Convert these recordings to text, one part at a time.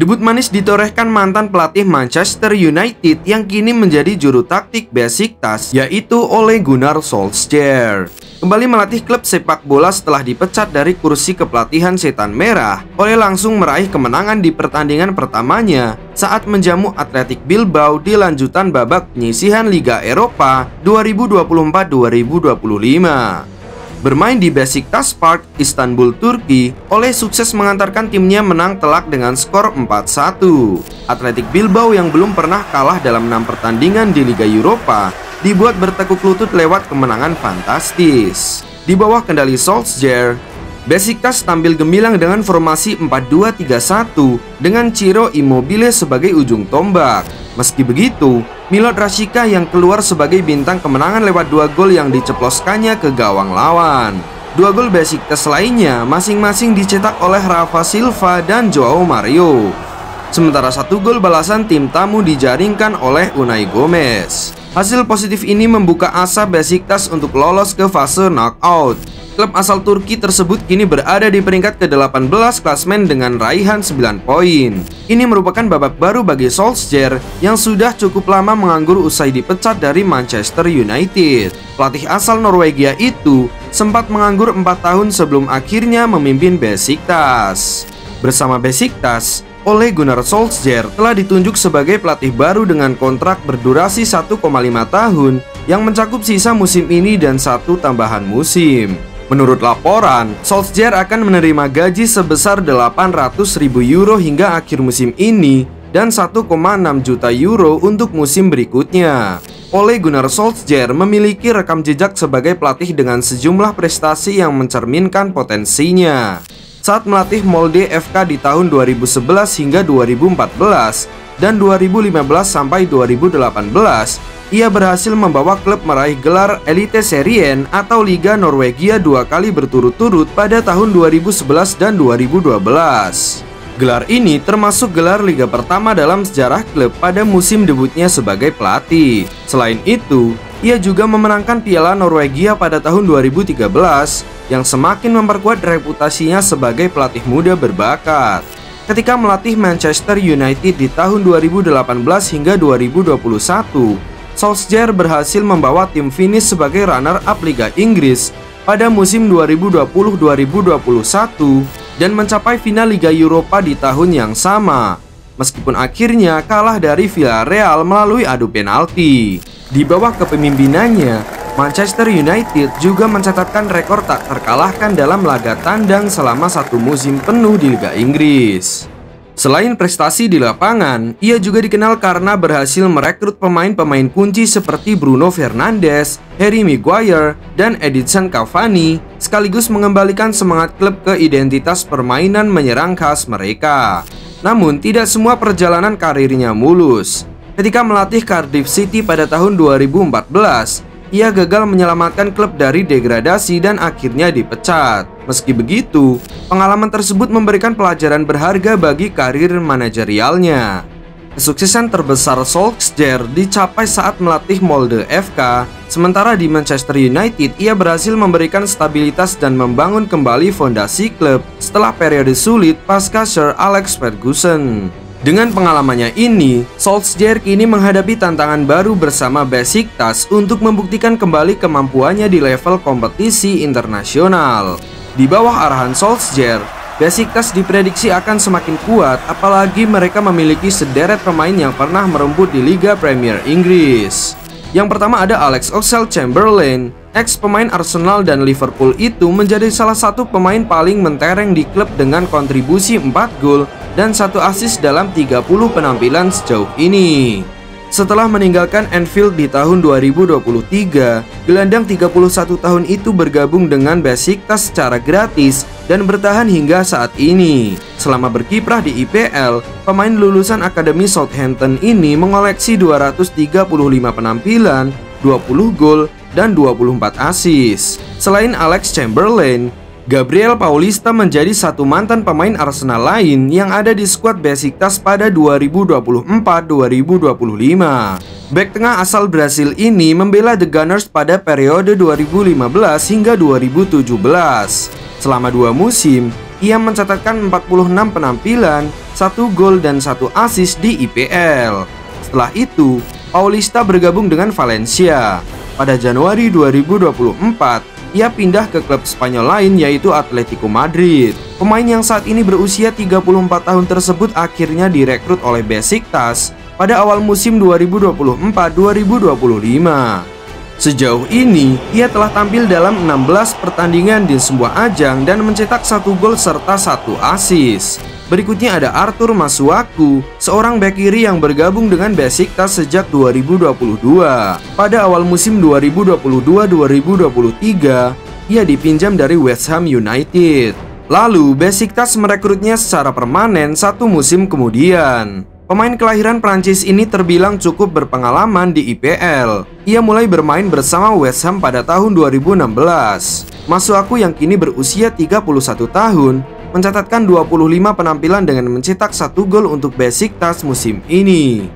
Debut manis ditorehkan mantan pelatih Manchester United yang kini menjadi juru taktik Besiktas, yaitu Ole Gunnar Solskjaer. Kembali melatih klub sepak bola setelah dipecat dari kursi kepelatihan Setan Merah, Ole langsung meraih kemenangan di pertandingan pertamanya saat menjamu Athletic Bilbao di lanjutan babak penyisihan Liga Eropa 2024-2025. Bermain di Besiktas Park, Istanbul, Turki, Ole sukses mengantarkan timnya menang telak dengan skor 4-1. Athletic Bilbao yang belum pernah kalah dalam 6 pertandingan di Liga Eropa dibuat bertekuk lutut lewat kemenangan fantastis. Di bawah kendali Solskjaer, Besiktas tampil gemilang dengan formasi 4-2-3-1 dengan Ciro Immobile sebagai ujung tombak. Meski begitu, Milot Rashica yang keluar sebagai bintang kemenangan lewat 2 gol yang diceploskannya ke gawang lawan. 2 gol Besiktas lainnya masing-masing dicetak oleh Rafa Silva dan Joao Mario. Sementara 1 gol balasan tim tamu dijaringkan oleh Unai Gomez. Hasil positif ini membuka asa Besiktas untuk lolos ke fase knockout. Klub asal Turki tersebut kini berada di peringkat ke-18 klasemen dengan raihan 9 poin. Ini merupakan babak baru bagi Solskjaer yang sudah cukup lama menganggur usai dipecat dari Manchester United. Pelatih asal Norwegia itu sempat menganggur 4 tahun sebelum akhirnya memimpin Besiktas. Bersama Besiktas, Ole Gunnar Solskjaer telah ditunjuk sebagai pelatih baru dengan kontrak berdurasi 1,5 tahun yang mencakup sisa musim ini dan 1 tambahan musim. Menurut laporan, Solskjaer akan menerima gaji sebesar 800.000 euro hingga akhir musim ini dan 1,6 juta euro untuk musim berikutnya. Ole Gunnar Solskjaer memiliki rekam jejak sebagai pelatih dengan sejumlah prestasi yang mencerminkan potensinya. Saat melatih Molde FK di tahun 2011 hingga 2014 dan 2015 sampai 2018, ia berhasil membawa klub meraih gelar Eliteserien atau Liga Norwegia 2 kali berturut-turut pada tahun 2011 dan 2012. Gelar ini termasuk gelar liga pertama dalam sejarah klub pada musim debutnya sebagai pelatih. Selain itu, ia juga memenangkan Piala Norwegia pada tahun 2013 yang semakin memperkuat reputasinya sebagai pelatih muda berbakat. Ketika melatih Manchester United di tahun 2018 hingga 2021, Solskjaer berhasil membawa tim finish sebagai runner-up Liga Inggris pada musim 2020-2021 dan mencapai final Liga Eropa di tahun yang sama, meskipun akhirnya kalah dari Villarreal melalui adu penalti. Di bawah kepemimpinannya, Manchester United juga mencatatkan rekor tak terkalahkan dalam laga tandang selama 1 musim penuh di Liga Inggris. Selain prestasi di lapangan, ia juga dikenal karena berhasil merekrut pemain-pemain kunci seperti Bruno Fernandes, Harry Maguire, dan Edinson Cavani, sekaligus mengembalikan semangat klub ke identitas permainan menyerang khas mereka. Namun, tidak semua perjalanan karirnya mulus. Ketika melatih Cardiff City pada tahun 2014, ia gagal menyelamatkan klub dari degradasi dan akhirnya dipecat. Meski begitu, pengalaman tersebut memberikan pelajaran berharga bagi karir manajerialnya. Kesuksesan terbesar Solskjaer dicapai saat melatih Molde FK, sementara di Manchester United ia berhasil memberikan stabilitas dan membangun kembali fondasi klub setelah periode sulit pasca Sir Alex Ferguson. Dengan pengalamannya ini, Solskjaer kini menghadapi tantangan baru bersama Besiktas untuk membuktikan kembali kemampuannya di level kompetisi internasional. Di bawah arahan Solskjaer, Besiktas diprediksi akan semakin kuat, apalagi mereka memiliki sederet pemain yang pernah merembut di Liga Premier Inggris. Yang pertama ada Alex Oxlade-Chamberlain, ex pemain Arsenal dan Liverpool itu menjadi salah satu pemain paling mentereng di klub dengan kontribusi 4 gol dan 1 assist dalam 30 penampilan sejauh ini. Setelah meninggalkan Anfield di tahun 2023, gelandang 31 tahun itu bergabung dengan Besiktas secara gratis dan bertahan hingga saat ini. Selama berkiprah di IPL, pemain lulusan Akademi Southampton ini mengoleksi 235 penampilan, 20 gol, dan 24 assist. Selain Alex Chamberlain, Gabriel Paulista menjadi satu mantan pemain Arsenal lain yang ada di skuad Besiktas pada 2024-2025. Bek tengah asal Brasil ini membela The Gunners pada periode 2015 hingga 2017. Selama 2 musim, ia mencatatkan 46 penampilan, 1 gol dan 1 assist di IPL. Setelah itu, Paulista bergabung dengan Valencia. Pada Januari 2024, ia pindah ke klub Spanyol lain yaitu Atletico Madrid. Pemain yang saat ini berusia 34 tahun tersebut akhirnya direkrut oleh Besiktas pada awal musim 2024-2025. Sejauh ini, ia telah tampil dalam 16 pertandingan di sebuah ajang dan mencetak 1 gol serta 1 assist. Berikutnya ada Arthur Masuaku, seorang bek kiri yang bergabung dengan Besiktas sejak 2022. Pada awal musim 2022-2023, ia dipinjam dari West Ham United. Lalu, Besiktas merekrutnya secara permanen 1 musim kemudian. Pemain kelahiran Prancis ini terbilang cukup berpengalaman di IPL. Ia mulai bermain bersama West Ham pada tahun 2016. Masuaku yang kini berusia 31 tahun mencatatkan 25 penampilan dengan mencetak 1 gol untuk Besiktas musim ini.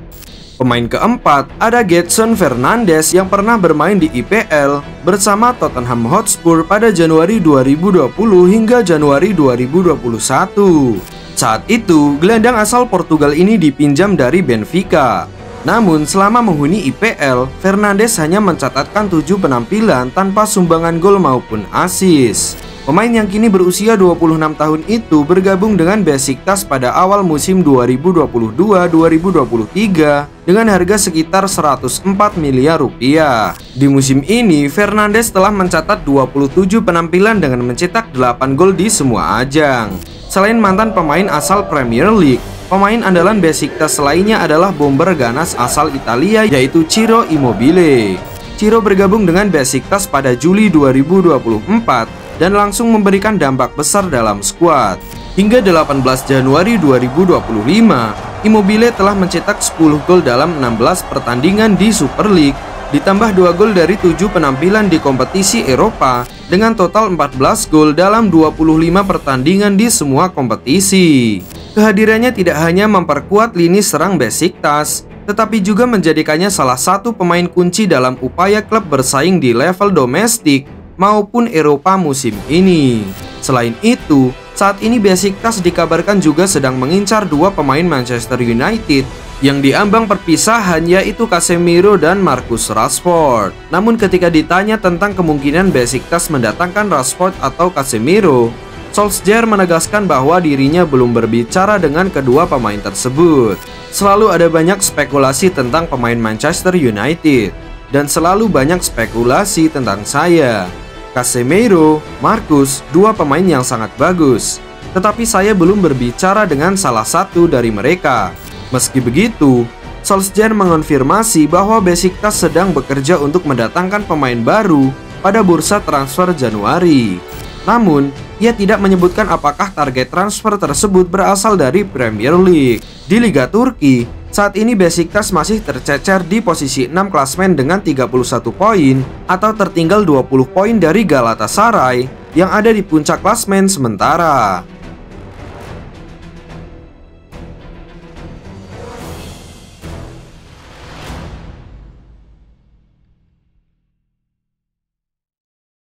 Pemain keempat ada Gedson Fernandes yang pernah bermain di IPL bersama Tottenham Hotspur pada Januari 2020 hingga Januari 2021. Saat itu, gelandang asal Portugal ini dipinjam dari Benfica. Namun, selama menghuni IPL, Fernandes hanya mencatatkan 7 penampilan tanpa sumbangan gol maupun assist. Pemain yang kini berusia 26 tahun itu bergabung dengan Besiktas pada awal musim 2022-2023 dengan harga sekitar 104 miliar rupiah. Di musim ini, Fernandes telah mencatat 27 penampilan dengan mencetak 8 gol di semua ajang. Selain mantan pemain asal Premier League, pemain andalan Besiktas lainnya adalah bomber ganas asal Italia yaitu Ciro Immobile. Ciro bergabung dengan Besiktas pada Juli 2024 dan langsung memberikan dampak besar dalam skuad. Hingga 18 Januari 2025, Immobile telah mencetak 10 gol dalam 16 pertandingan di Super League, ditambah 2 gol dari 7 penampilan di kompetisi Eropa dengan total 14 gol dalam 25 pertandingan di semua kompetisi. Kehadirannya tidak hanya memperkuat lini serang Besiktas, tetapi juga menjadikannya salah satu pemain kunci dalam upaya klub bersaing di level domestik maupun Eropa musim ini. Selain itu, saat ini Besiktas dikabarkan juga sedang mengincar 2 pemain Manchester United yang diambang perpisahan, yaitu Casemiro dan Marcus Rashford. Namun ketika ditanya tentang kemungkinan Besiktas mendatangkan Rashford atau Casemiro, Solskjaer menegaskan bahwa dirinya belum berbicara dengan kedua pemain tersebut. Selalu ada banyak spekulasi tentang pemain Manchester United, dan selalu banyak spekulasi tentang saya. Casemiro, Marcus, 2 pemain yang sangat bagus, tetapi saya belum berbicara dengan salah satu dari mereka. Meski begitu, Solskjaer mengonfirmasi bahwa Besiktas sedang bekerja untuk mendatangkan pemain baru pada bursa transfer Januari. Namun, ia tidak menyebutkan apakah target transfer tersebut berasal dari Premier League. Di Liga Turki, saat ini Besiktas masih tercecer di posisi 6 klasmen dengan 31 poin atau tertinggal 20 poin dari Galatasaray yang ada di puncak klasmen sementara.